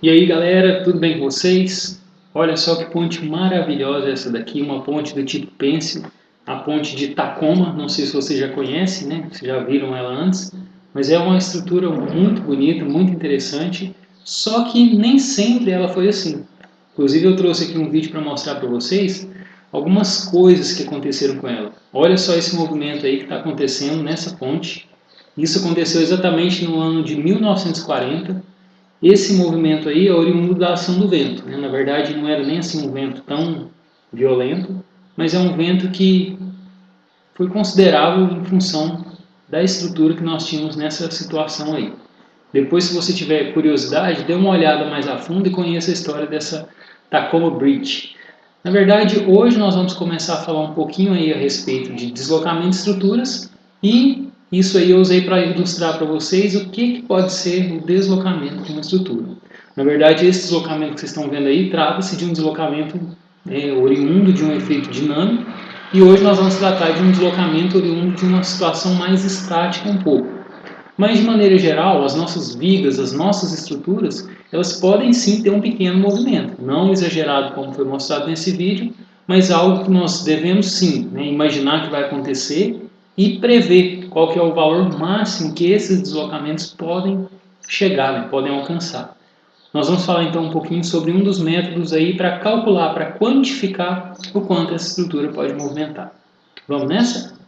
E aí galera, tudo bem com vocês? Olha só que ponte maravilhosa essa daqui, uma ponte do tipo pêncil, a ponte de Tacoma, não sei se vocês já conhecem, né? Vocês já viram ela antes, mas é uma estrutura muito bonita, muito interessante, só que nem sempre ela foi assim. Inclusive eu trouxe aqui um vídeo para mostrar para vocês algumas coisas que aconteceram com ela. Olha só esse movimento aí que está acontecendo nessa ponte. Isso aconteceu exatamente no ano de 1940. Esse movimento aí é oriundo da ação do vento, né? Na verdade, não era nem assim um vento tão violento, mas é um vento que foi considerável em função da estrutura que nós tínhamos nessa situação aí. Depois, se você tiver curiosidade, dê uma olhada mais a fundo e conheça a história dessa Tacoma Bridge. Na verdade, hoje nós vamos começar a falar um pouquinho aí a respeito de deslocamento de estruturas e isso aí eu usei para ilustrar para vocês o que pode ser o deslocamento de uma estrutura. Na verdade, esse deslocamento que vocês estão vendo aí trata-se de um deslocamento oriundo de um efeito dinâmico e hoje nós vamos tratar de um deslocamento oriundo de uma situação mais estática um pouco. Mas, de maneira geral, as nossas vigas, as nossas estruturas, elas podem sim ter um pequeno movimento, não exagerado como foi mostrado nesse vídeo, mas algo que nós devemos sim, né, imaginar que vai acontecer e prever qual que é o valor máximo que esses deslocamentos podem chegar, né, podem alcançar. Nós vamos falar então um pouquinho sobre um dos métodos aí para calcular, para quantificar o quanto essa estrutura pode movimentar. Vamos nessa?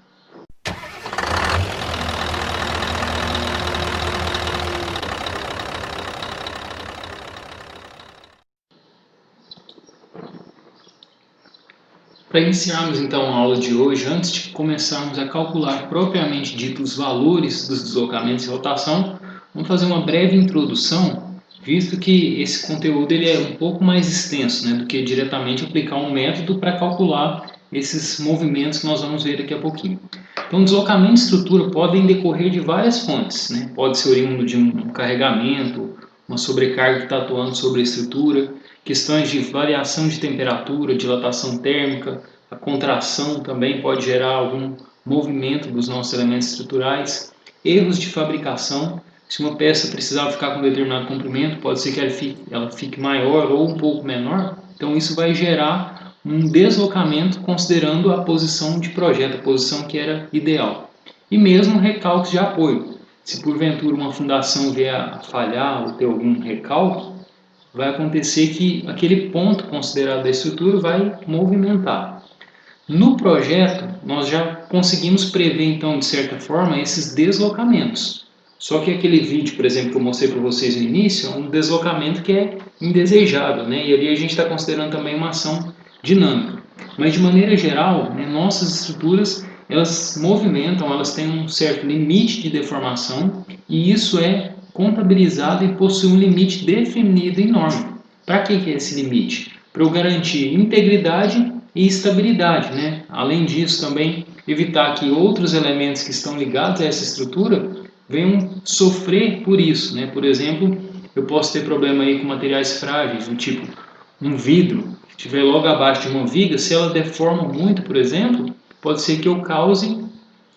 Para iniciarmos então a aula de hoje, antes de começarmos a calcular propriamente dito os valores dos deslocamentos e rotação, vamos fazer uma breve introdução, visto que esse conteúdo ele é um pouco mais extenso, né, do que diretamente aplicar um método para calcular esses movimentos que nós vamos ver daqui a pouquinho. Então, deslocamento e estrutura podem decorrer de várias fontes, né? Pode ser oriundo de um carregamento, uma sobrecarga que está atuando sobre a estrutura, questões de variação de temperatura, dilatação térmica, a contração também pode gerar algum movimento dos nossos elementos estruturais, erros de fabricação, se uma peça precisar ficar com um determinado comprimento, pode ser que ela fique maior ou um pouco menor, então isso vai gerar um deslocamento considerando a posição de projeto, a posição que era ideal. E mesmo recalques de apoio. Se porventura uma fundação vier a falhar ou ter algum recalque, vai acontecer que aquele ponto considerado da estrutura vai movimentar. No projeto, nós já conseguimos prever, então, de certa forma, esses deslocamentos. Só que aquele vídeo, por exemplo, que eu mostrei para vocês no início, é um deslocamento que é indesejável, né? E ali a gente está considerando também uma ação dinâmica. Mas, de maneira geral, né, nossas estruturas, elas movimentam, elas têm um certo limite de deformação e isso é contabilizado e possui um limite definido em norma. Para que é esse limite? Para eu garantir integridade e estabilidade, né? Além disso, também evitar que outros elementos que estão ligados a essa estrutura venham sofrer por isso, né? Por exemplo, eu posso ter problema aí com materiais frágeis, do tipo um vidro que estiver logo abaixo de uma viga, se ela deforma muito, por exemplo, pode ser que eu cause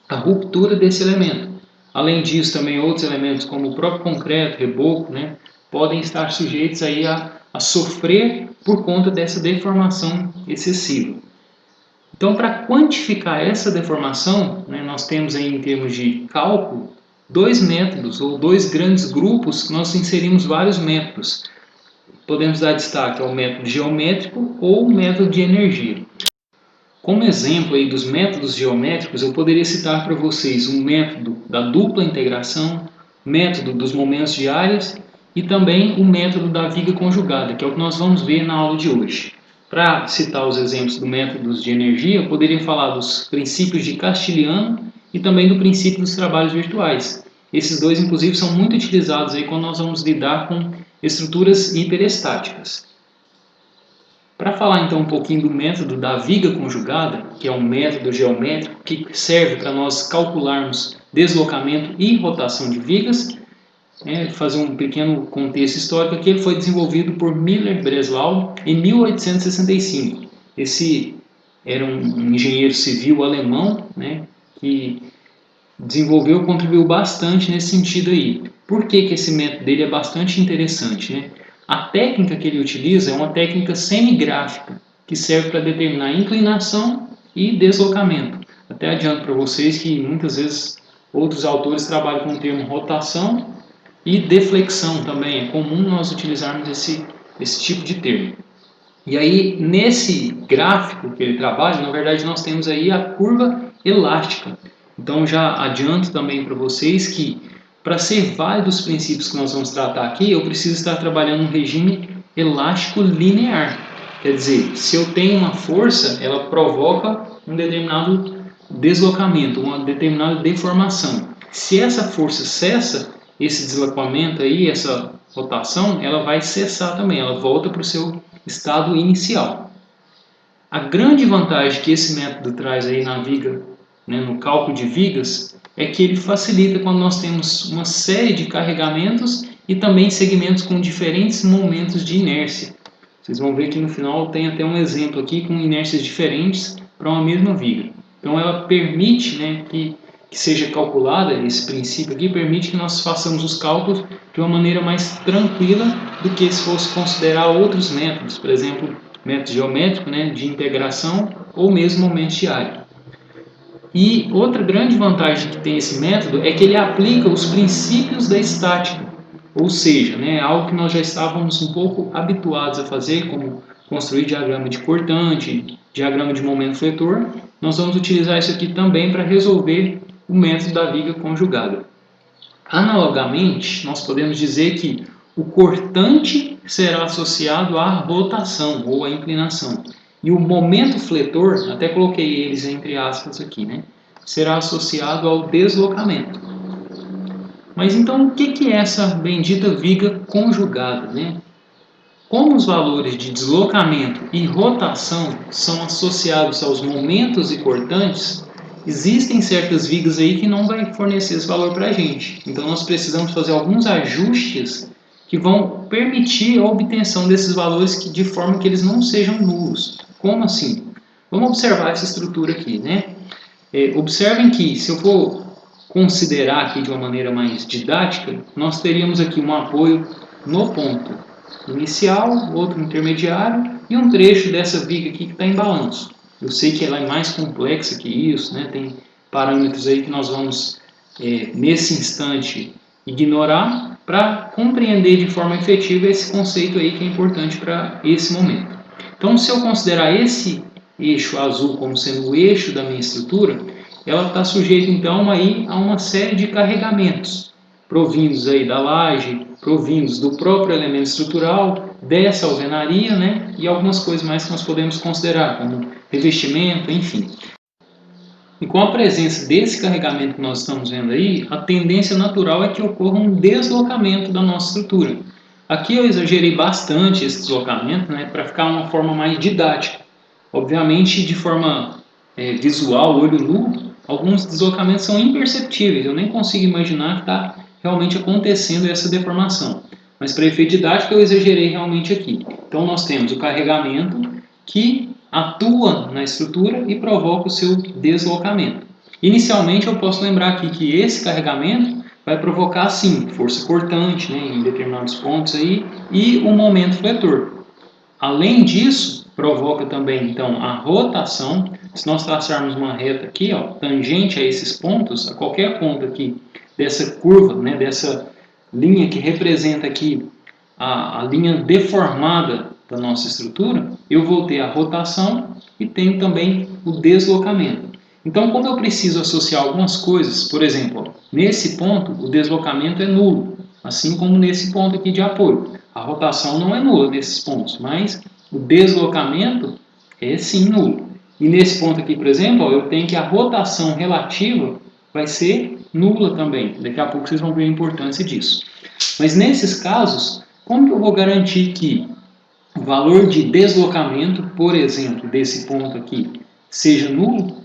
a ruptura desse elemento. Além disso, também outros elementos como o próprio concreto, reboco, né, podem estar sujeitos aí a sofrer por conta dessa deformação excessiva. Então, para quantificar essa deformação, né, nós temos aí em termos de cálculo dois métodos ou dois grandes grupos que nós inserimos vários métodos. Podemos dar destaque ao método geométrico ou método de energia. Como exemplo aí dos métodos geométricos, eu poderia citar para vocês um método da dupla integração, método dos momentos de áreas e também o método da viga conjugada, que é o que nós vamos ver na aula de hoje. Para citar os exemplos do métodos de energia, eu poderia falar dos princípios de Castiliano e também do princípio dos trabalhos virtuais. Esses dois, inclusive, são muito utilizados aí quando nós vamos lidar com estruturas hiperestáticas. Para falar então um pouquinho do método da viga conjugada, que é um método geométrico que serve para nós calcularmos deslocamento e rotação de vigas, fazer um pequeno contexto histórico, que ele foi desenvolvido por Müller-Breslau em 1865. Esse era um engenheiro civil alemão, né, que desenvolveu e contribuiu bastante nesse sentido aí. Por que esse método dele é bastante interessante, né? A técnica que ele utiliza é uma técnica semigráfica, que serve para determinar inclinação e deslocamento. Até adianto para vocês que muitas vezes outros autores trabalham com o termo rotação e deflexão também. É comum nós utilizarmos esse tipo de termo. E aí, nesse gráfico que ele trabalha, na verdade nós temos aí a curva elástica. Então já adianto também para vocês que para ser válido os princípios que nós vamos tratar aqui, eu preciso estar trabalhando um regime elástico linear. Quer dizer, se eu tenho uma força, ela provoca um determinado deslocamento, uma determinada deformação. Se essa força cessa, esse deslocamento aí, essa rotação, ela vai cessar também, ela volta para o seu estado inicial. A grande vantagem que esse método traz aí na viga, né, no cálculo de vigas, é que ele facilita quando nós temos uma série de carregamentos e também segmentos com diferentes momentos de inércia. Vocês vão ver que no final tem até um exemplo aqui com inércias diferentes para uma mesma viga. Então ela permite, né, que seja calculada, esse princípio aqui permite que nós façamos os cálculos de uma maneira mais tranquila do que se fosse considerar outros métodos, por exemplo, método geométrico, né, de integração ou mesmo momento de área. E outra grande vantagem que tem esse método é que ele aplica os princípios da estática, ou seja, né, algo que nós já estávamos um pouco habituados a fazer, como construir diagrama de cortante, diagrama de momento fletor, nós vamos utilizar isso aqui também para resolver o método da viga conjugada. Analogamente, nós podemos dizer que o cortante será associado à rotação ou à inclinação. E o momento fletor, até coloquei eles entre aspas aqui, né, será associado ao deslocamento. Mas então, o que é essa bendita viga conjugada, né? Como os valores de deslocamento e rotação são associados aos momentos e cortantes, existem certas vigas aí que não vai fornecer esse valor para a gente. Então nós precisamos fazer alguns ajustes que vão permitir a obtenção desses valores de forma que eles não sejam nulos. Como assim? Vamos observar essa estrutura aqui, né? Observem que se eu for considerar aqui de uma maneira mais didática, nós teríamos aqui um apoio no ponto inicial, outro intermediário e um trecho dessa viga aqui que está em balanço. Eu sei que ela é mais complexa que isso, né? Tem parâmetros aí que nós vamos, nesse instante, ignorar para compreender de forma efetiva esse conceito aí que é importante para esse momento. Então, se eu considerar esse eixo azul como sendo o eixo da minha estrutura, ela está sujeita então aí a uma série de carregamentos provindos aí da laje, provindos do próprio elemento estrutural, dessa alvenaria, né? E algumas coisas mais que nós podemos considerar, como revestimento, enfim. E com a presença desse carregamento que nós estamos vendo aí, a tendência natural é que ocorra um deslocamento da nossa estrutura. Aqui eu exagerei bastante esse deslocamento, né, para ficar uma forma mais didática. Obviamente, de forma visual, olho nu, alguns deslocamentos são imperceptíveis. Eu nem consigo imaginar que está realmente acontecendo essa deformação. Mas para efeito didático eu exagerei realmente aqui. Então nós temos o carregamento que atua na estrutura e provoca o seu deslocamento. Inicialmente eu posso lembrar aqui que esse carregamento vai provocar sim força cortante, né, em determinados pontos aí, e o momento fletor. Além disso, provoca também então a rotação. Se nós traçarmos uma reta aqui, ó, tangente a esses pontos, a qualquer ponto aqui dessa curva, né, dessa linha que representa aqui a linha deformada da nossa estrutura, eu vou ter a rotação e tenho também o deslocamento. Então, como eu preciso associar algumas coisas, por exemplo, ó, nesse ponto o deslocamento é nulo, assim como nesse ponto aqui de apoio. A rotação não é nula nesses pontos, mas o deslocamento é sim nulo. E nesse ponto aqui, por exemplo, ó, eu tenho que a rotação relativa vai ser nula também. Daqui a pouco vocês vão ver a importância disso. Mas nesses casos, como que eu vou garantir que o valor de deslocamento, por exemplo, desse ponto aqui, seja nulo?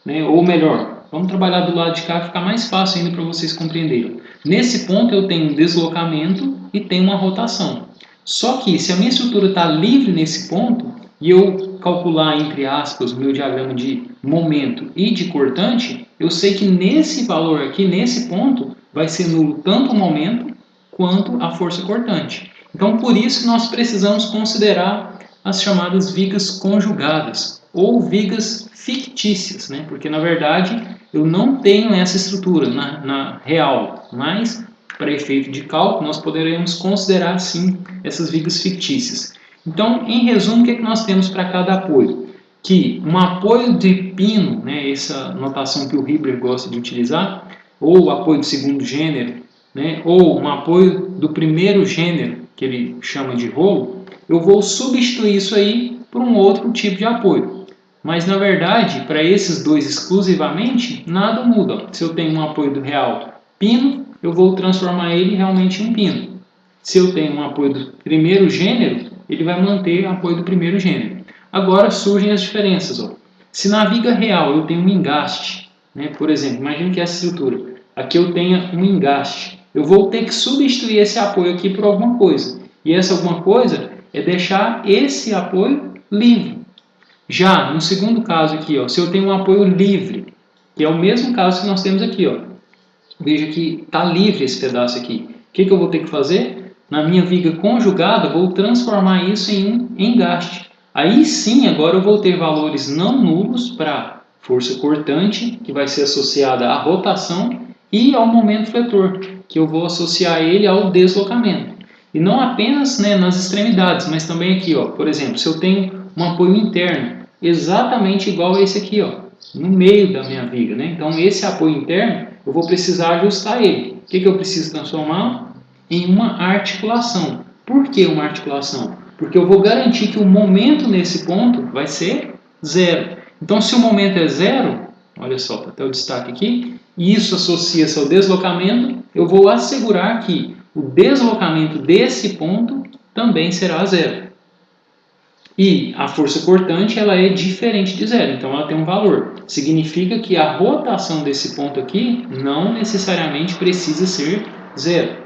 Né? Ou melhor, vamos trabalhar do lado de cá, ficar mais fácil ainda para vocês compreenderem. Nesse ponto eu tenho um deslocamento e tenho uma rotação. Só que se a minha estrutura está livre nesse ponto e eu calcular, entre aspas, o meu diagrama de momento e de cortante, eu sei que nesse valor aqui, nesse ponto, vai ser nulo tanto o momento quanto a força cortante. Então, por isso, nós precisamos considerar as chamadas vigas conjugadas ou vigas fictícias, né? Porque, na verdade, eu não tenho essa estrutura na real, mas, para efeito de cálculo, nós poderemos considerar, sim, essas vigas fictícias. Então, em resumo, o que nós temos para cada apoio? Que um apoio de pino, né, essa notação que o Hilbert gosta de utilizar, ou apoio do segundo gênero, né, ou um apoio do primeiro gênero, que ele chama de rolo, eu vou substituir isso aí por um outro tipo de apoio. Mas, na verdade, para esses dois exclusivamente, nada muda. Se eu tenho um apoio do real pino, eu vou transformar ele realmente em um pino. Se eu tenho um apoio do primeiro gênero, ele vai manter o apoio do primeiro gênero. Agora surgem as diferenças. Ó. Se na viga real eu tenho um engaste, né? Por exemplo, imagine que essa estrutura, aqui eu tenha um engaste, eu vou ter que substituir esse apoio aqui por alguma coisa. E essa alguma coisa é deixar esse apoio livre. Já no segundo caso aqui, ó, se eu tenho um apoio livre, que é o mesmo caso que nós temos aqui, ó, veja que está livre esse pedaço aqui. O que eu vou ter que fazer? Na minha viga conjugada, vou transformar isso em um engaste. Aí sim, agora eu vou ter valores não nulos para força cortante, que vai ser associada à rotação, e ao momento fletor, que eu vou associar ele ao deslocamento. E não apenas, né, nas extremidades, mas também aqui, ó, por exemplo, se eu tenho um apoio interno, exatamente igual a esse aqui, ó, no meio da minha viga. Né? Então, esse apoio interno, eu vou precisar ajustar ele. O que eu preciso transformar? Em uma articulação. Por que uma articulação? Porque eu vou garantir que o momento nesse ponto vai ser zero. Então, se o momento é zero, olha só, tá até o destaque aqui, e isso associa-se ao deslocamento, eu vou assegurar que o deslocamento desse ponto também será zero. E a força cortante ela é diferente de zero, então ela tem um valor. Significa que a rotação desse ponto aqui não necessariamente precisa ser zero.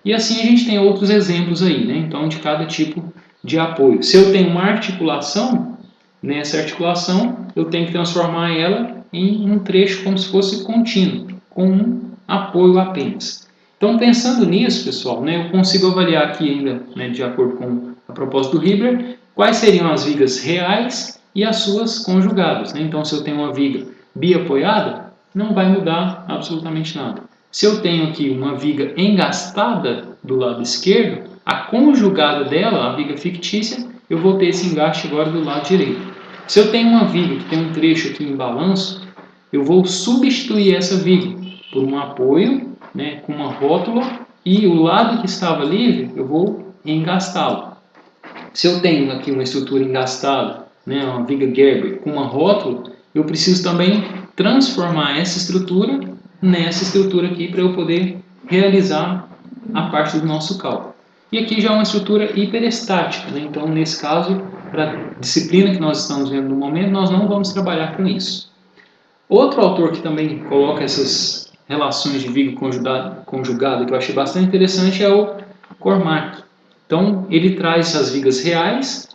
E assim a gente tem outros exemplos aí, né? Então, de cada tipo de apoio. Se eu tenho uma articulação, nessa articulação eu tenho que transformar ela em um trecho como se fosse contínuo, com um apoio apenas. Então, pensando nisso, pessoal, né, eu consigo avaliar aqui ainda, né, de acordo com a proposta do Hilbert, quais seriam as vigas reais e as suas conjugadas. Né? Então, se eu tenho uma viga biapoiada, não vai mudar absolutamente nada. Se eu tenho aqui uma viga engastada do lado esquerdo, a conjugada dela, a viga fictícia, eu vou ter esse engaste agora do lado direito. Se eu tenho uma viga que tem um trecho aqui em balanço, eu vou substituir essa viga por um apoio, né, com uma rótula, e o lado que estava livre eu vou engastá-lo. Se eu tenho aqui uma estrutura engastada, né, uma viga Gerber com uma rótula, eu preciso também transformar essa estrutura nessa estrutura aqui para eu poder realizar a parte do nosso cálculo. E aqui já é uma estrutura hiperestática, né? Então nesse caso, para a disciplina que nós estamos vendo no momento, nós não vamos trabalhar com isso. Outro autor que também coloca essas relações de viga conjugada que eu achei bastante interessante é o Cormack. Então, ele traz as vigas reais,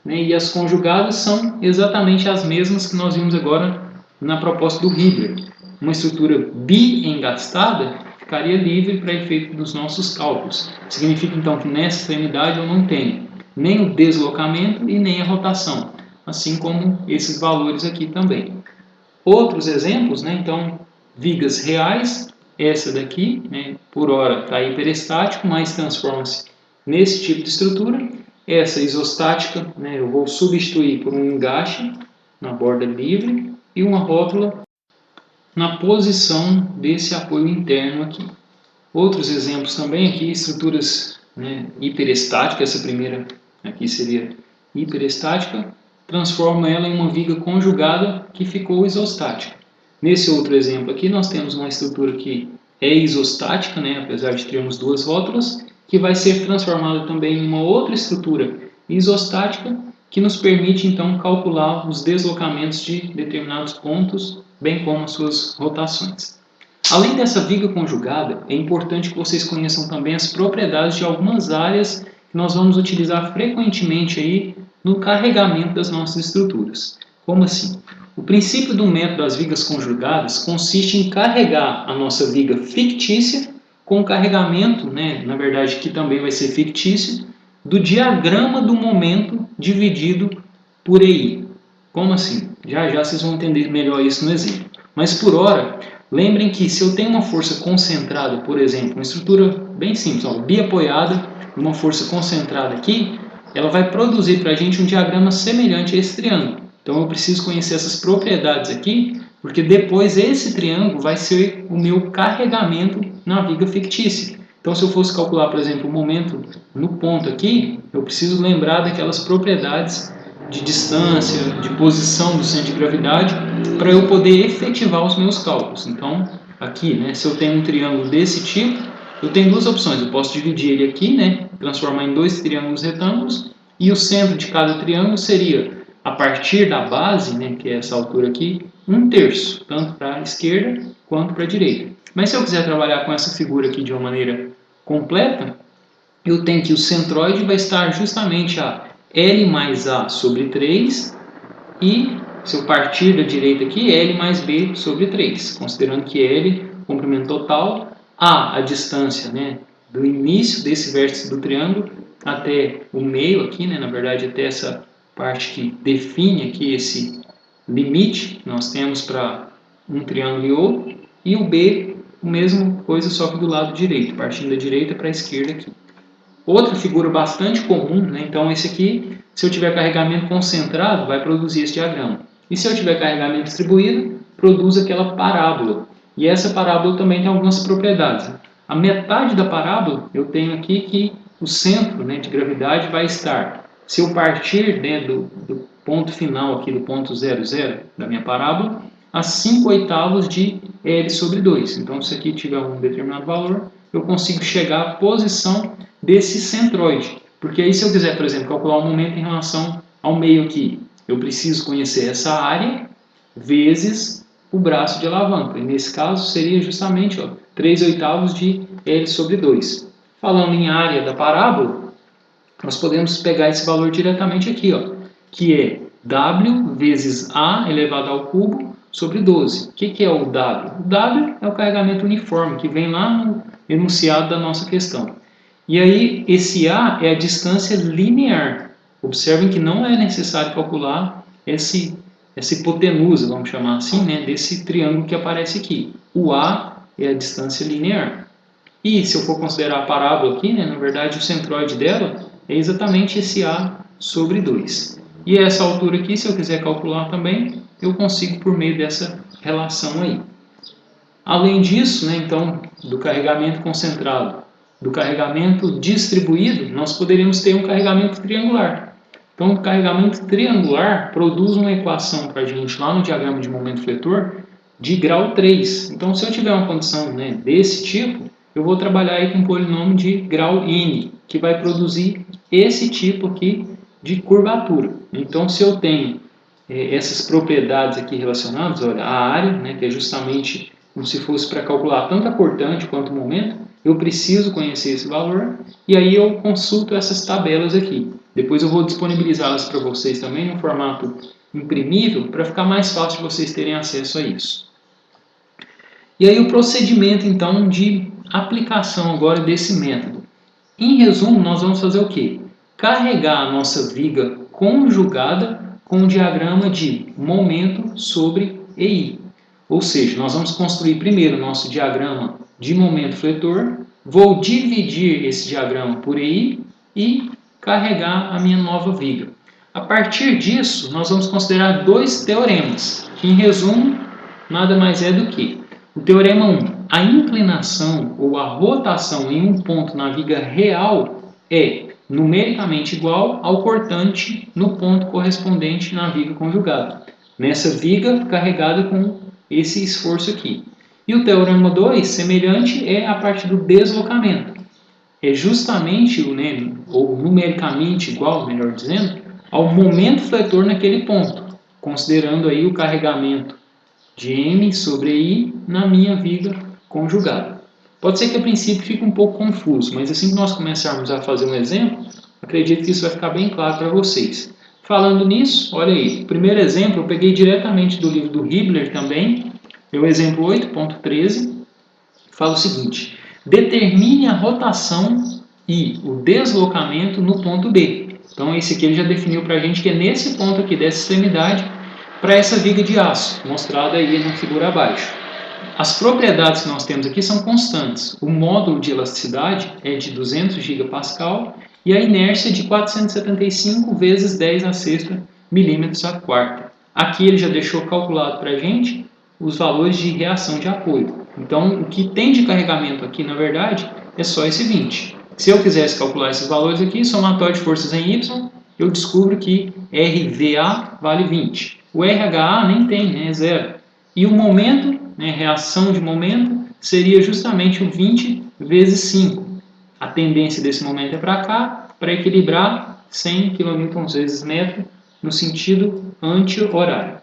né, e as conjugadas são exatamente as mesmas que nós vimos agora na proposta do Hilbert. Uma estrutura biengastada ficaria livre para efeito dos nossos cálculos. Significa, então, que nessa extremidade eu não tenho nem o deslocamento e nem a rotação, assim como esses valores aqui também. Outros exemplos, né, então, vigas reais, essa daqui, né, por hora está hiperestático, mas transforma-se nesse tipo de estrutura. Essa isostática, né, eu vou substituir por um engaste na borda livre e uma rótula na posição desse apoio interno aqui. Outros exemplos também aqui, estruturas, né, hiperestáticas, essa primeira aqui seria hiperestática, transforma ela em uma viga conjugada que ficou isostática. Nesse outro exemplo aqui, nós temos uma estrutura que é isostática, né, apesar de termos duas rótulas, que vai ser transformada também em uma outra estrutura isostática, que nos permite então calcular os deslocamentos de determinados pontos, bem como as suas rotações. Além dessa viga conjugada, é importante que vocês conheçam também as propriedades de algumas áreas que nós vamos utilizar frequentemente aí no carregamento das nossas estruturas. Como assim? O princípio do método das vigas conjugadas consiste em carregar a nossa viga fictícia com o carregamento, né, na verdade que também vai ser fictício, do diagrama do momento dividido por EI. Como assim? Já já vocês vão entender melhor isso no exemplo. Mas por hora, lembrem que se eu tenho uma força concentrada, por exemplo, uma estrutura bem simples, ó, biapoiada, uma força concentrada aqui, ela vai produzir para a gente um diagrama semelhante a esse triângulo. Então eu preciso conhecer essas propriedades aqui, porque depois esse triângulo vai ser o meu carregamento na viga fictícia. Então se eu fosse calcular, por exemplo, o momento no ponto aqui, eu preciso lembrar daquelas propriedades de distância, de posição do centro de gravidade, para eu poder efetivar os meus cálculos. Então, aqui, né, se eu tenho um triângulo desse tipo, eu tenho duas opções. Eu posso dividir ele aqui, né, transformar em dois triângulos retângulos, e o centro de cada triângulo seria, a partir da base, né, que é essa altura aqui, 1/3, tanto para a esquerda quanto para a direita. Mas se eu quiser trabalhar com essa figura aqui de uma maneira completa, eu tenho que o centroide vai estar justamente a L mais A sobre 3 e, se eu partir da direita aqui, L mais B sobre 3, considerando que L, comprimento total, A distância, né, do início desse vértice do triângulo até o meio aqui, né, na verdade até essa parte que define aqui esse limite que nós temos para um triângulo e outro, e o B, a mesma coisa, só que do lado direito, partindo da direita para a esquerda aqui. Outra figura bastante comum, né? Então esse aqui, se eu tiver carregamento concentrado, vai produzir esse diagrama. E se eu tiver carregamento distribuído, produz aquela parábola. E essa parábola também tem algumas propriedades. A metade da parábola, eu tenho aqui que o centro, né, de gravidade vai estar, se eu partir, né, do ponto final aqui, do ponto 0, 0 da minha parábola, a 5/8 de L sobre 2. Então, se aqui tiver um determinado valor, eu consigo chegar à posição desse centroide. Porque aí se eu quiser, por exemplo, calcular o momento em relação ao meio aqui, eu preciso conhecer essa área vezes o braço de alavanca. E nesse caso seria justamente 3/8 de L sobre 2. Falando em área da parábola, nós podemos pegar esse valor diretamente aqui, que é W vezes A elevado ao cubo sobre 12. O que é o W? O W é o carregamento uniforme, que vem lá no enunciado da nossa questão. E aí, esse A é a distância linear. Observem que não é necessário calcular essa hipotenusa, vamos chamar assim, né, desse triângulo que aparece aqui. O A é a distância linear. E se eu for considerar a parábola aqui, né, na verdade o centroide dela é exatamente esse A sobre 2. E essa altura aqui, se eu quiser calcular também, eu consigo por meio dessa relação aí. Além disso, né, então, do carregamento concentrado, do carregamento distribuído, nós poderíamos ter um carregamento triangular. Então, o carregamento triangular produz uma equação para a gente lá no diagrama de momento fletor de grau 3. Então, se eu tiver uma condição, né, desse tipo, eu vou trabalhar aí com um polinômio de grau n, que vai produzir esse tipo aqui de curvatura. Então, se eu tenho essas propriedades aqui relacionadas, olha, a área, né, que é justamente como se fosse para calcular tanto a cortante quanto o momento, eu preciso conhecer esse valor e aí eu consulto essas tabelas aqui. Depois eu vou disponibilizá-las para vocês também no formato imprimível para ficar mais fácil de vocês terem acesso a isso. E aí o procedimento então de aplicação agora desse método. Em resumo, nós vamos fazer o quê? Carregar a nossa viga conjugada com o diagrama de momento sobre EI. Ou seja, nós vamos construir primeiro o nosso diagrama de momento fletor, vou dividir esse diagrama por EI e carregar a minha nova viga. A partir disso, nós vamos considerar dois teoremas, que em resumo, nada mais é do que o teorema 1, a inclinação ou a rotação em um ponto na viga real é numericamente igual ao cortante no ponto correspondente na viga conjugada, nessa viga carregada com esse esforço aqui. E o teorema 2, semelhante, é a parte do deslocamento. É justamente, né, ou numericamente igual, melhor dizendo, ao momento fletor naquele ponto, considerando aí o carregamento de M sobre I na minha viga conjugada. Pode ser que a princípio fique um pouco confuso, mas assim que nós começarmos a fazer um exemplo, acredito que isso vai ficar bem claro para vocês. Falando nisso, olha aí, o primeiro exemplo eu peguei diretamente do livro do Hibbeler também, é o exemplo 8.13, fala o seguinte: determine a rotação e o deslocamento no ponto B. Então, esse aqui ele já definiu para a gente que é nesse ponto aqui dessa extremidade para essa viga de aço, mostrada aí na figura abaixo. As propriedades que nós temos aqui são constantes. O módulo de elasticidade é de 200 gPa e a inércia de 475 vezes 10 a sexta milímetros a quarta. Aqui ele já deixou calculado para a gente os valores de reação de apoio. Então, o que tem de carregamento aqui, na verdade, é só esse 20. Se eu quisesse calcular esses valores aqui, somatório de forças em Y, eu descubro que RVA vale 20. O RHA nem tem, né? É zero. E o momento, né, reação de momento, seria justamente o 20 vezes 5. A tendência desse momento é para cá, para equilibrar 100 kN vezes metro no sentido anti-horário. O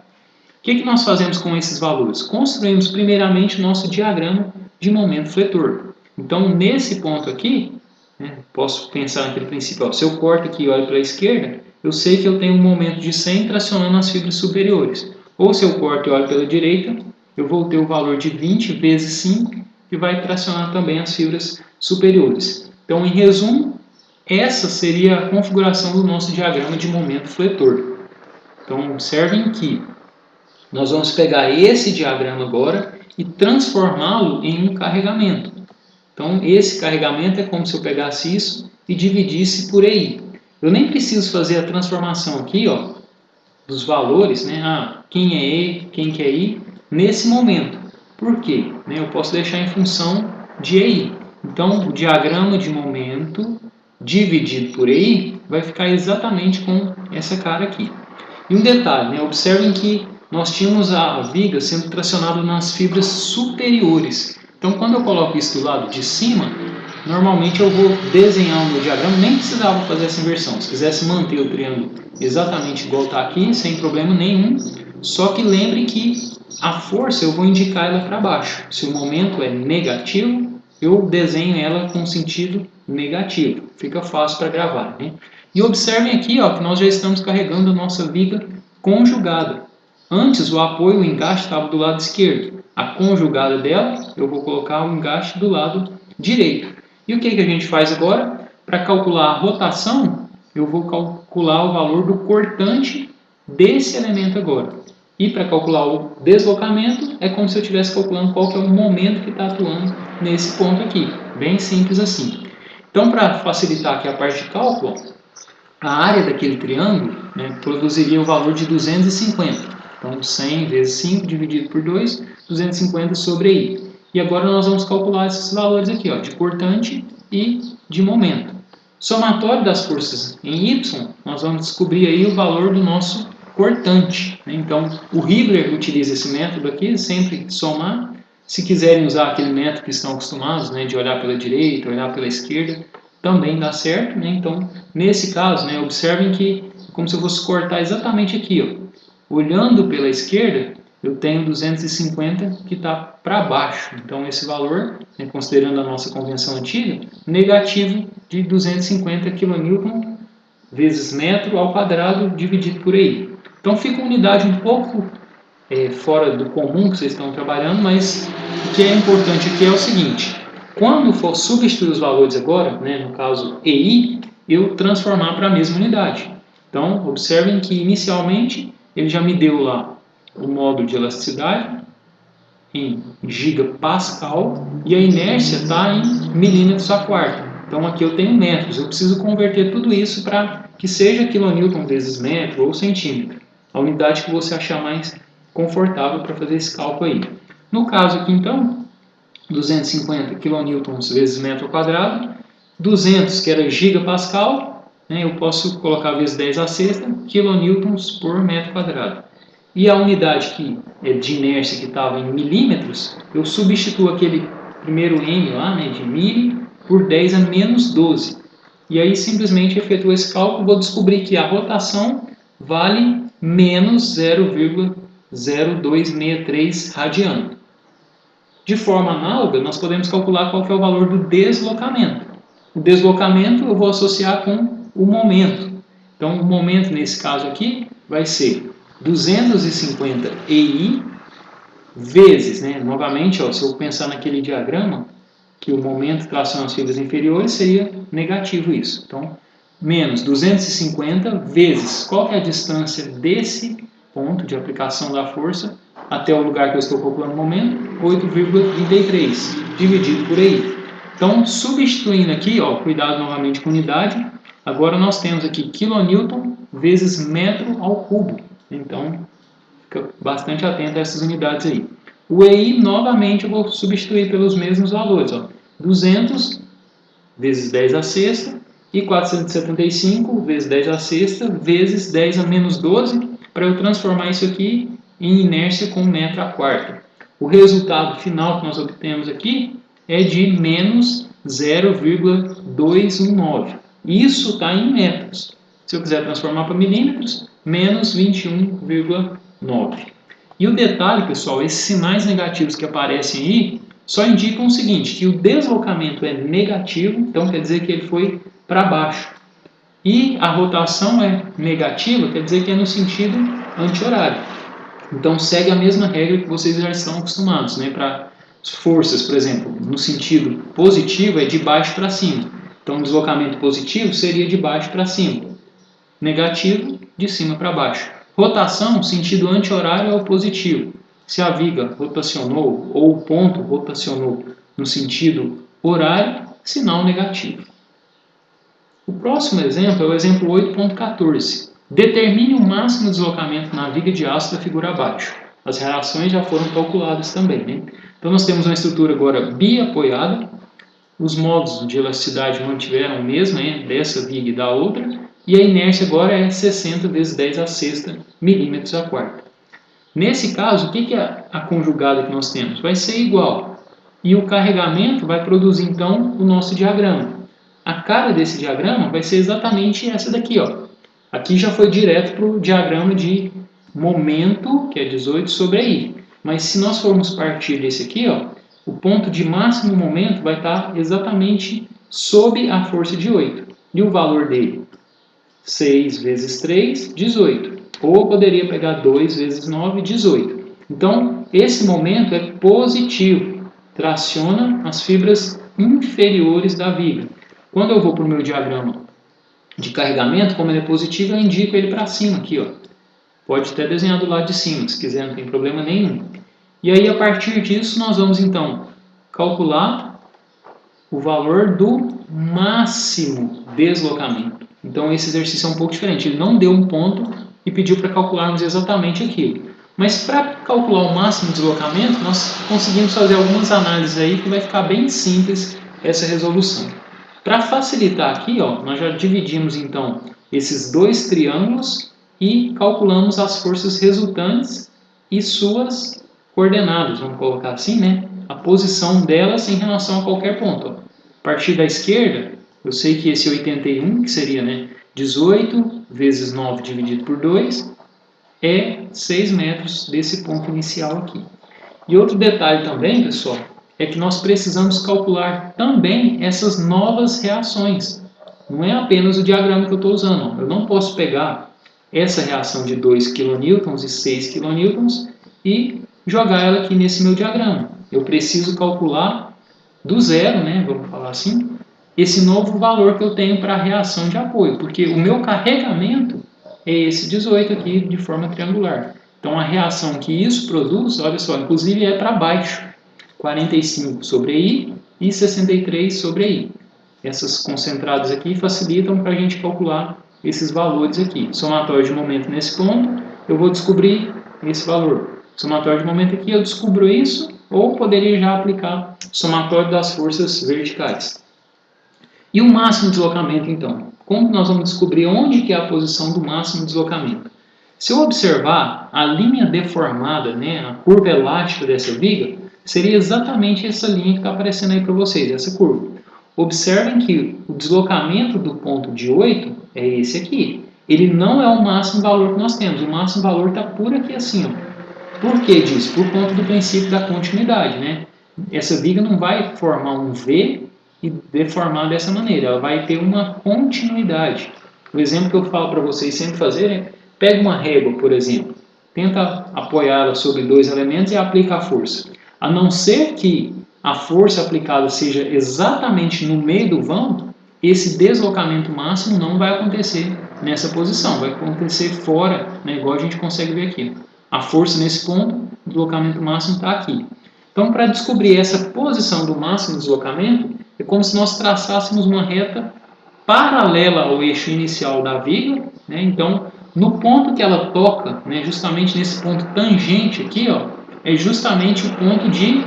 que nós fazemos com esses valores? Construímos primeiramente o nosso diagrama de momento fletor. Então, nesse ponto aqui, né, posso pensar naquele princípio, ó, se eu corto aqui e olho para a esquerda, eu sei que eu tenho um momento de 100 tracionando as fibras superiores. Ou se eu corto e olho pela direita, eu vou ter o valor de 20 vezes 5, que vai tracionar também as fibras superiores. Então, em resumo, essa seria a configuração do nosso diagrama de momento fletor. Então, observem que nós vamos pegar esse diagrama agora e transformá-lo em um carregamento. Então, esse carregamento é como se eu pegasse isso e dividisse por EI. Eu nem preciso fazer a transformação aqui, ó, dos valores, né? Quem é E, quem que é I, nesse momento. Por quê? Eu posso deixar em função de EI. Então, o diagrama de momento dividido por EI vai ficar exatamente com essa cara aqui. E um detalhe, né? Observem que nós tínhamos a viga sendo tracionada nas fibras superiores. Então, quando eu coloco isso do lado de cima, normalmente eu vou desenhar o meu diagrama, nem precisava fazer essa inversão. Se quisesse manter o triângulo exatamente igual está aqui, sem problema nenhum, só que lembre que a força eu vou indicar ela para baixo. Se o momento é negativo, eu desenho ela com sentido negativo. Fica fácil para gravar, né? E observem aqui, ó, que nós já estamos carregando a nossa viga conjugada. Antes o apoio, o engaste estava do lado esquerdo. A conjugada dela, eu vou colocar o engaste do lado direito. E o que a gente faz agora? Para calcular a rotação, eu vou calcular o valor do cortante desse elemento agora. E para calcular o deslocamento, é como se eu estivesse calculando qual que é o momento que está atuando nesse ponto aqui. Bem simples assim. Então, para facilitar aqui a parte de cálculo, a área daquele triângulo, né, produziria o valor de 250. Então, 100 vezes 5 dividido por 2, 250 sobre I. E agora nós vamos calcular esses valores aqui, ó, de cortante e de momento. Somatório das forças em Y, nós vamos descobrir aí o valor do nosso cortante. Né? Então, o Hibbeler utiliza esse método aqui, sempre somar. Se quiserem usar aquele método que estão acostumados, né, de olhar pela direita, olhar pela esquerda, também dá certo, né? Então, nesse caso, né, observem que é como se eu fosse cortar exatamente aqui, ó. Olhando pela esquerda, eu tenho 250 que está para baixo. Então, esse valor, né, considerando a nossa convenção antiga, negativo de 250 kN vezes metro ao quadrado dividido por EI. Então, fica uma unidade um pouco fora do comum que vocês estão trabalhando, mas o que é importante aqui é o seguinte: quando for substituir os valores agora, né, no caso EI, eu transformar para a mesma unidade. Então, observem que inicialmente ele já me deu lá o módulo de elasticidade em gigapascal e a inércia está em milímetros a quarta. Então, aqui eu tenho metros. Eu preciso converter tudo isso para que seja quilonewton vezes metro ou centímetro. A unidade que você achar mais confortável para fazer esse cálculo aí. No caso aqui, então, 250 kN vezes metro quadrado, 200 que era gigapascal, né, eu posso colocar vezes 10 a sexta, kilonewtons por metro quadrado. E a unidade que é de inércia que estava em milímetros, eu substituo aquele primeiro M lá, né, de mili, por 10 a menos 12. E aí simplesmente efetuo esse cálculo, vou descobrir que a rotação vale menos 0,0263 radiano. De forma análoga, nós podemos calcular qual que é o valor do deslocamento. O deslocamento eu vou associar com o momento. Então, o momento nesse caso aqui vai ser 250 EI vezes, né, novamente, ó, se eu pensar naquele diagrama, que o momento traciona as fibras inferiores, seria negativo isso. Então, menos 250 vezes, qual que é a distância desse ponto de aplicação da força até o lugar que eu estou calculando no momento? 8,33, dividido por aí. Então, substituindo aqui, ó, cuidado novamente com unidade, agora nós temos aqui quilonewton vezes metro ao cubo. Então, fica bastante atento a essas unidades aí. O EI, novamente, eu vou substituir pelos mesmos valores, ó, 200 vezes 10 a sexta e 475 vezes 10 a sexta vezes 10 a menos 12, para eu transformar isso aqui em inércia com metro a quarta. O resultado final que nós obtemos aqui é de menos 0,219. Isso está em metros. Se eu quiser transformar para milímetros, menos 21,9. E o detalhe, pessoal, esses sinais negativos que aparecem aí só indicam o seguinte, que o deslocamento é negativo, então quer dizer que ele foi para baixo. E a rotação é negativa, quer dizer que é no sentido anti-horário. Então segue a mesma regra que vocês já estão acostumados, né? Para forças, por exemplo, no sentido positivo é de baixo para cima. Então o deslocamento positivo seria de baixo para cima. Negativo, de cima para baixo. Rotação, sentido anti-horário é o positivo. Se a viga rotacionou ou o ponto rotacionou no sentido horário, sinal negativo. O próximo exemplo é o exemplo 8.14. Determine o máximo deslocamento na viga de aço da figura abaixo. As reações já foram calculadas também, né? Então nós temos uma estrutura agora biapoiada, os modos de elasticidade mantiveram o mesmo, né, dessa viga e da outra, e a inércia agora é 60 vezes 10 a sexta milímetros a quarta. Nesse caso, o que é a conjugada que nós temos? Vai ser igual. E o carregamento vai produzir, então, o nosso diagrama. A cara desse diagrama vai ser exatamente essa daqui, ó. Aqui já foi direto para o diagrama de momento, que é 18, sobre I. Mas se nós formos partir desse aqui, ó, o ponto de máximo momento vai estar exatamente sob a força de 8. E o valor dele? 6 vezes 3, 18. Ou eu poderia pegar 2 vezes 9, 18. Então, esse momento é positivo. Traciona as fibras inferiores da viga. Quando eu vou para o meu diagrama de carregamento, como ele é positivo, eu indico ele para cima aqui, ó. Pode até desenhar do lado de cima, se quiser, não tem problema nenhum. E aí, a partir disso, nós vamos, então, calcular o valor do máximo deslocamento. Então, esse exercício é um pouco diferente. Ele não deu um ponto e pediu para calcularmos exatamente aquilo. Mas, para calcular o máximo deslocamento, nós conseguimos fazer algumas análises aí que vai ficar bem simples essa resolução. Para facilitar aqui, ó, nós já dividimos, então, esses dois triângulos e calculamos as forças resultantes e suas coordenadas, vamos colocar assim, né? A posição delas em relação a qualquer ponto. Ó. A partir da esquerda, eu sei que esse 81, que seria, né, 18 vezes 9 dividido por 2, é 6 metros desse ponto inicial aqui. E outro detalhe também, pessoal, é que nós precisamos calcular também essas novas reações. Não é apenas o diagrama que eu estou usando. Eu não posso pegar essa reação de 2 kN e 6 kN e jogar ela aqui nesse meu diagrama. Eu preciso calcular do zero, né, vamos falar assim, esse novo valor que eu tenho para a reação de apoio, porque o meu carregamento é esse 18 aqui de forma triangular. Então a reação que isso produz, olha só, inclusive é para baixo, 45 sobre I e 63 sobre I. Essas concentradas aqui facilitam para a gente calcular esses valores aqui. Somatório de momento nesse ponto, eu vou descobrir esse valor. Somatório de momento aqui, eu descubro isso, ou poderia já aplicar somatório das forças verticais. E o máximo deslocamento, então? Como nós vamos descobrir onde que é a posição do máximo deslocamento? Se eu observar a linha deformada, né, a curva elástica dessa viga, seria exatamente essa linha que está aparecendo aí para vocês, essa curva. Observem que o deslocamento do ponto de 8 é esse aqui. Ele não é o máximo valor que nós temos, o máximo valor está por aqui assim, ó. Por que disso? Por conta do princípio da continuidade, né? Essa viga não vai formar um V e deformar dessa maneira, ela vai ter uma continuidade. O exemplo que eu falo para vocês sempre fazerem é, pega uma régua, por exemplo, tenta apoiá-la sobre dois elementos e aplica a força. A não ser que a força aplicada seja exatamente no meio do vão, esse deslocamento máximo não vai acontecer nessa posição, vai acontecer fora, né, igual a gente consegue ver aqui. A força nesse ponto, o deslocamento máximo está aqui. Então, para descobrir essa posição do máximo deslocamento, é como se nós traçássemos uma reta paralela ao eixo inicial da viga, né? Então, no ponto que ela toca, né, justamente nesse ponto tangente aqui, ó, é justamente o ponto de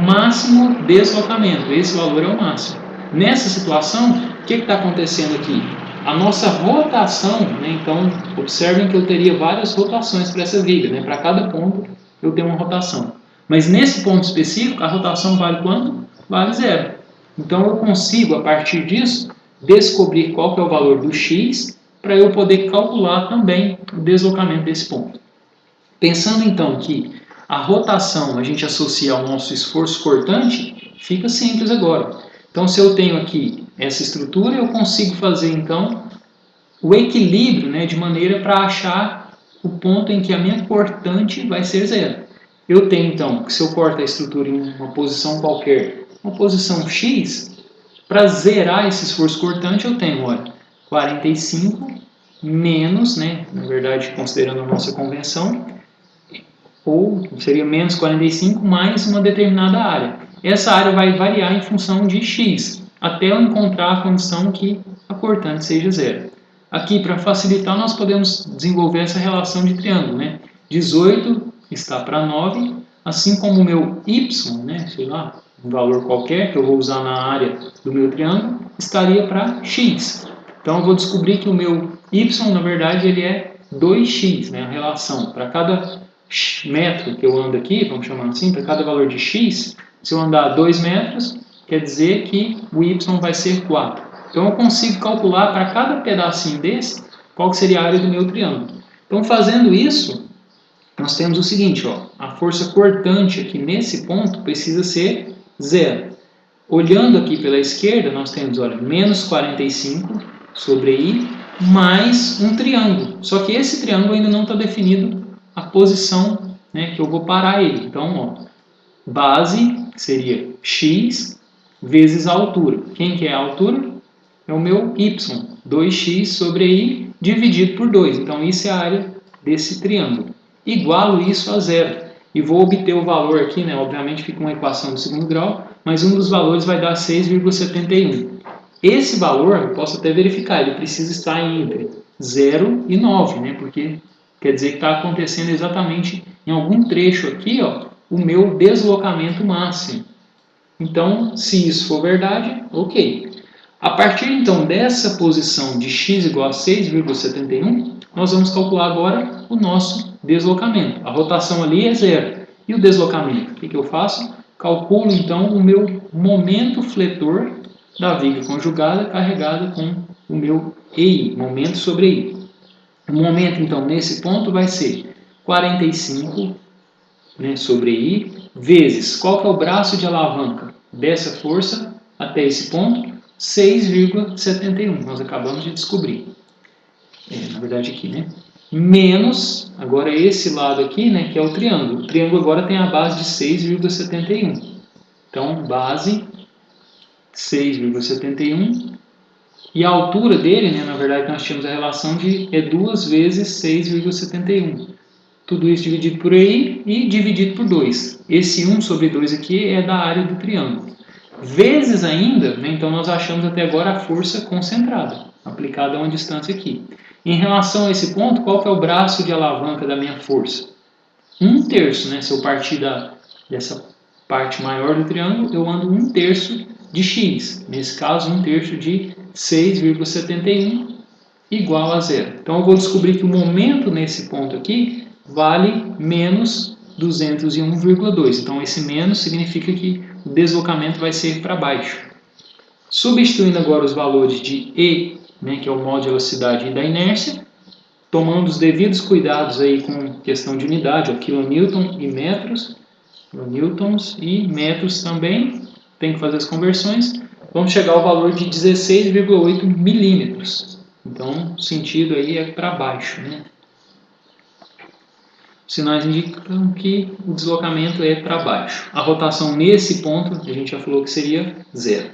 máximo deslocamento. Esse valor é o máximo. Nessa situação, o que está acontecendo aqui? A nossa rotação, né, então, observem que eu teria várias rotações para essa viga, né? Para cada ponto eu tenho uma rotação. Mas nesse ponto específico, a rotação vale quanto? Vale zero. Então, eu consigo, a partir disso, descobrir qual que é o valor do x para eu poder calcular também o deslocamento desse ponto. Pensando então que a rotação a gente associa ao nosso esforço cortante, fica simples agora. Então, se eu tenho aqui essa estrutura, eu consigo fazer então o equilíbrio, né, de maneira para achar o ponto em que a minha cortante vai ser zero. Eu tenho então que se eu corto a estrutura em uma posição qualquer, uma posição x, para zerar esse esforço cortante, eu tenho, olha, 45 menos, né, na verdade, considerando a nossa convenção, ou seria menos 45 mais uma determinada área. Essa área vai variar em função de x, até eu encontrar a condição que a cortante seja zero. Aqui, para facilitar, nós podemos desenvolver essa relação de triângulo, né? 18 está para 9, assim como o meu y, né, sei lá, um valor qualquer que eu vou usar na área do meu triângulo, estaria para x. Então, eu vou descobrir que o meu y, na verdade, ele é 2x, né, a relação. Para cada metro que eu ando aqui, vamos chamar assim, para cada valor de x, se eu andar 2 metros, quer dizer que o y vai ser 4. Então, eu consigo calcular para cada pedacinho desse qual que seria a área do meu triângulo. Então, fazendo isso, nós temos o seguinte, ó, a força cortante aqui nesse ponto precisa ser zero. Olhando aqui pela esquerda, nós temos, olha, menos 45 sobre i mais um triângulo. Só que esse triângulo ainda não está definido a posição, né, que eu vou parar ele. Então, ó, base seria x vezes a altura. Quem que é a altura? É o meu y, 2x sobre i dividido por 2. Então, isso é a área desse triângulo. Igualo isso a zero. E vou obter o valor aqui, né? Obviamente fica uma equação do segundo grau, mas um dos valores vai dar 6,71. Esse valor, eu posso até verificar, ele precisa estar entre 0 e 9, né? Porque quer dizer que está acontecendo exatamente em algum trecho aqui, ó, o meu deslocamento máximo. Então, se isso for verdade, ok. A partir então dessa posição de x igual a 6,71, nós vamos calcular agora o nosso deslocamento. A rotação ali é zero. E o deslocamento? O que eu faço? Calculo então o meu momento fletor da viga conjugada carregada com o meu EI, momento sobre EI. O momento então nesse ponto vai ser 45, né, sobre I, vezes qual que é o braço de alavanca dessa força até esse ponto? 6,71. Nós acabamos de descobrir. Na verdade aqui, né? Menos, agora esse lado aqui, né, que é o triângulo. O triângulo agora tem a base de 6,71. Então, base 6,71. E a altura dele, né, na verdade, nós tínhamos a relação de 2 vezes 6,71. Tudo isso dividido por EI e dividido por 2. Esse 1 sobre 2 aqui é da área do triângulo. Vezes ainda, né, então nós achamos até agora a força concentrada, aplicada a uma distância aqui. Em relação a esse ponto, qual que é o braço de alavanca da minha força? 1/3, né? Se eu partir dessa parte maior do triângulo, eu ando 1/3 de x. Nesse caso, 1/3 de 6,71 igual a zero. Então, eu vou descobrir que o momento nesse ponto aqui vale menos 201,2. Então, esse menos significa que o deslocamento vai ser para baixo. Substituindo agora os valores de E, né, que é o modo de velocidade e da inércia, tomando os devidos cuidados aí com questão de unidade, ó, kilonewton e metros, kilonewtons e metros também, tem que fazer as conversões, vamos chegar ao valor de 16,8 milímetros. Então, o sentido aí é para baixo, né? sinais indicam que o deslocamento é para baixo. A rotação nesse ponto, a gente já falou que seria zero.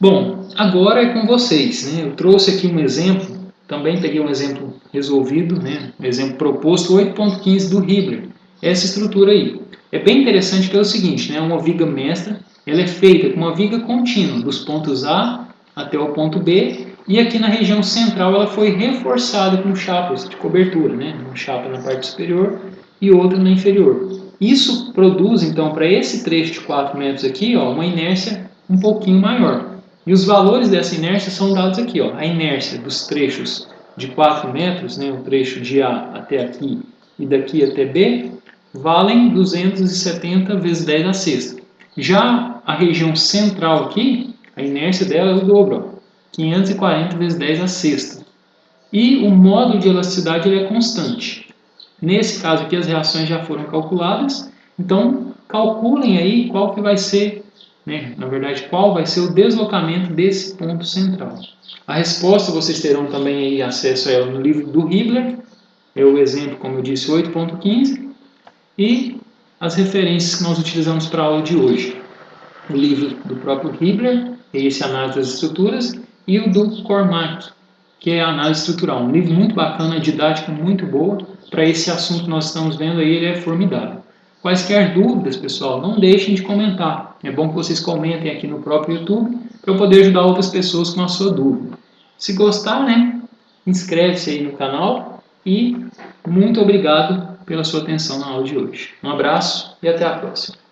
Bom, agora é com vocês, né? Eu trouxe aqui um exemplo, também peguei um exemplo resolvido, né? Um exemplo proposto, 8.15 do Hibbeler. Essa estrutura aí. É bem interessante pelo seguinte, né? Uma viga mestra, ela é feita com uma viga contínua, dos pontos A até o ponto B, e aqui na região central ela foi reforçada com chapas de cobertura, né? Uma chapa na parte superior e outra na inferior. Isso produz, então, para esse trecho de 4 metros aqui, ó, uma inércia um pouquinho maior. E os valores dessa inércia são dados aqui, ó. A inércia dos trechos de 4 metros, né, o trecho de A até aqui e daqui até B, valem 270 vezes 10 a sexta. Já a região central aqui, a inércia dela é o dobro, ó, 540 vezes 10 a sexta. E o módulo de elasticidade ele é constante. Nesse caso aqui as reações já foram calculadas, então calculem aí qual que vai ser, né, na verdade, qual vai ser o deslocamento desse ponto central. A resposta vocês terão também aí acesso a ela no livro do Hibbeler, é o exemplo, como eu disse, 8.15, e as referências que nós utilizamos para a aula de hoje. O livro do próprio Hibbeler, esse Análise das Estruturas, e o do Cormack, que é a Análise Estrutural. Um livro muito bacana, didática muito boa, para esse assunto que nós estamos vendo aí, ele é formidável. Quaisquer dúvidas, pessoal, não deixem de comentar. É bom que vocês comentem aqui no próprio YouTube, para eu poder ajudar outras pessoas com a sua dúvida. Se gostar, né, inscreve-se aí no canal e muito obrigado pela sua atenção na aula de hoje. Um abraço e até a próxima.